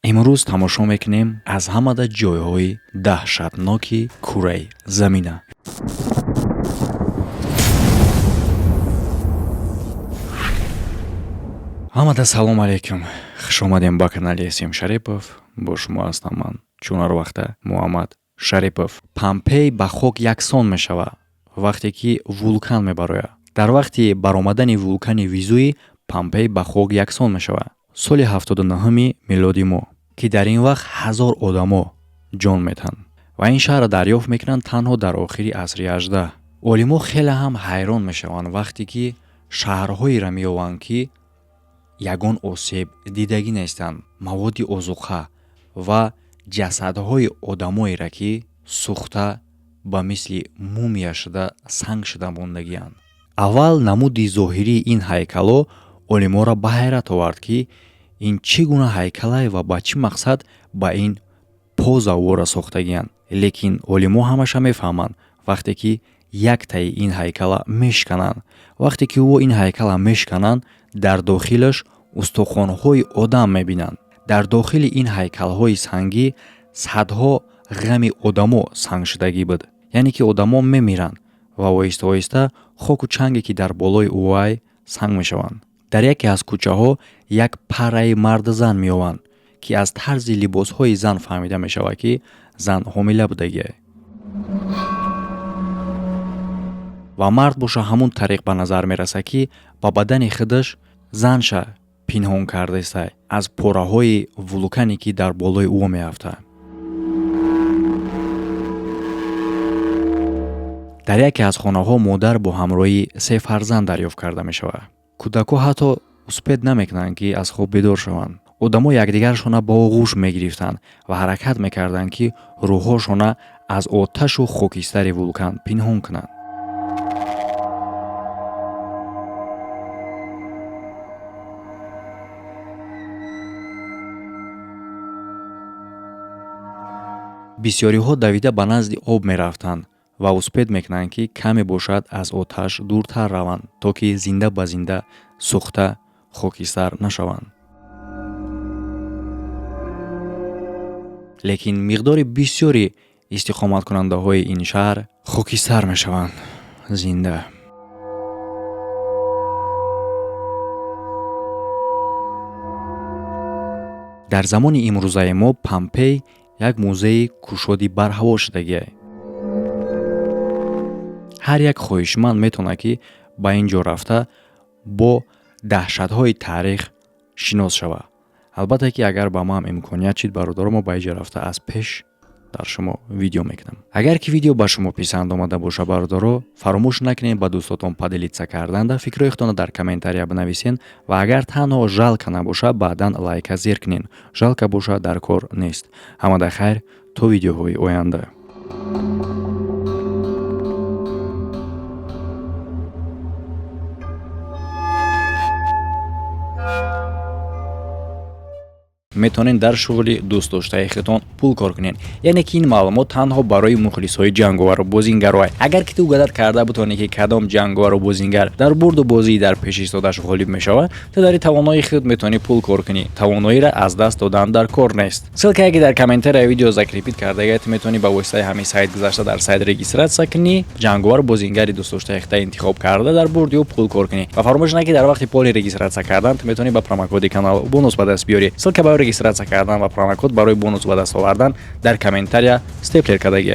امروز تماشا میکنیم از همه جایهای دهشتناکی کره زمینه. همه سلام علیکم. خوش آمدیم با کانال اسیم شریپов. با شما هستم من چونر وقته محمد شریپов. پامپئی به خاک یکسان می شود وقتی که وولکان می باروید. در وقتی برآمدن وولکان ویزوی پامپئی به خاک یکسان می شود. سال 79 میلادی ما که در این وقت 1000 آدما جان میتن و این شهر را دریافت میکنن تنها در آخری عصر 18. علما خیلی هم حیران میشوند وقتی که شهرهایی را مییابند که یگان آسیب دیدگی نیستند، مواد آذوقه و جسدهای آدمایی را که سوخته به مثل مومیا شده سنگ شده موندگی‌اند. اول نمودی ظاهری این هیکلا علما را به حیرت آورد که این چگونه هیکل و با چه مقصد با این پوزا ورا ساختگی‌اند. لیکن علما همش میفهمند وقتی که یک تای این هیکل میشکنند. وقتی که او این هیکل میشکنند در داخلش استخوان‌های آدم میبینند. در داخل این هیکل‌های سنگی صدها غم آدما سنگ شدگی بود. یعنی که آدما میمیرند و آهسته آهسته خاک و چنگی که در بالای اوای سنگ میشوند. در یکی از کوچه‌ها یک پره مرد زن میآوند که از طرز لباس‌های زن فهمیده میشود که زن حامله بودگی و مرد باشه همون طریق به نظر میرسه که با بدن خودش زنش پنهان کرده است از پره‌های وولکانی که در بالای او میافته. در یکی از خانه‌ها مادر با همراهی 3 فرزند دریافت کرده میشود. کودک‌ها حتی اسپید نمیکنند که از خواب بیدار شوند. آدم‌ها یکدیگرشان با آغوش میگرفتند و حرکت میکردند که روح‌هاشان از آتش و خاکستر وولکان پنهان کنند. بسیاری ها دویده به نزد آب می رفتند و اسپید میکنند که کمی باشد از آتش دورتر روند تا که زنده به زنده سوخته خاکستر نشوند. لیکن مقدار بسیاری استقامت کننده های این شهر خاکستر می شوند زنده. در زمان امروزه ما پامپئی یک موزه کشادی بر هوا شدگی. هر یک خواهشمند میتونه که با اینجا رفته با دهشت‌های تاریخ شناس شود. البته که اگر با ما هم امکانیت چید برادر ما با اینجا رفته از پیش در شما ویدیو میکنم. اگر که ویدیو با شما پسند آمده باشه برادرها فراموش نکنید با دوستاتون پادلیتسا کردن فکرایتون در کامنتاریا بنویسین و اگر تنها ژالکا نباشه بعداً لایک زیر کنین. ژالکا باشه در کار نیست. همه خیر تا ویدیوهای آینده. میتونین در شغل دوست داشته خودتون پول کار کنین. یعنی که این معلومات تنها برای مخلصای جنگاور و بازیگرای. اگر که تو گدت کرده بتونی که کدام جنگاور و بازیگر در برد و بازی در پیش ایستادهش غالب میشوه، تو در توانایی خود میتونی پول کار کنی. توانایی را از دست دادن در کار نیست. سلکه که در کامنتر ویدیو ذکر پیت کرده میتونی با واسطه همین سایت گذاشته در سایت رجیسترات کنی، جنگاور بازیگری دوست داشته خودت انتخاب کرده در برد و پول کار کنی. و فراموش نکنی در وقت پول رجیسترات کردن میتونی با پرومو کانال بونوس به دست بیاری. سلکه رجیسترات کردن و پرومو کد برای بونوس به دست آوردن در کامنتاریا استیپلر کردگی.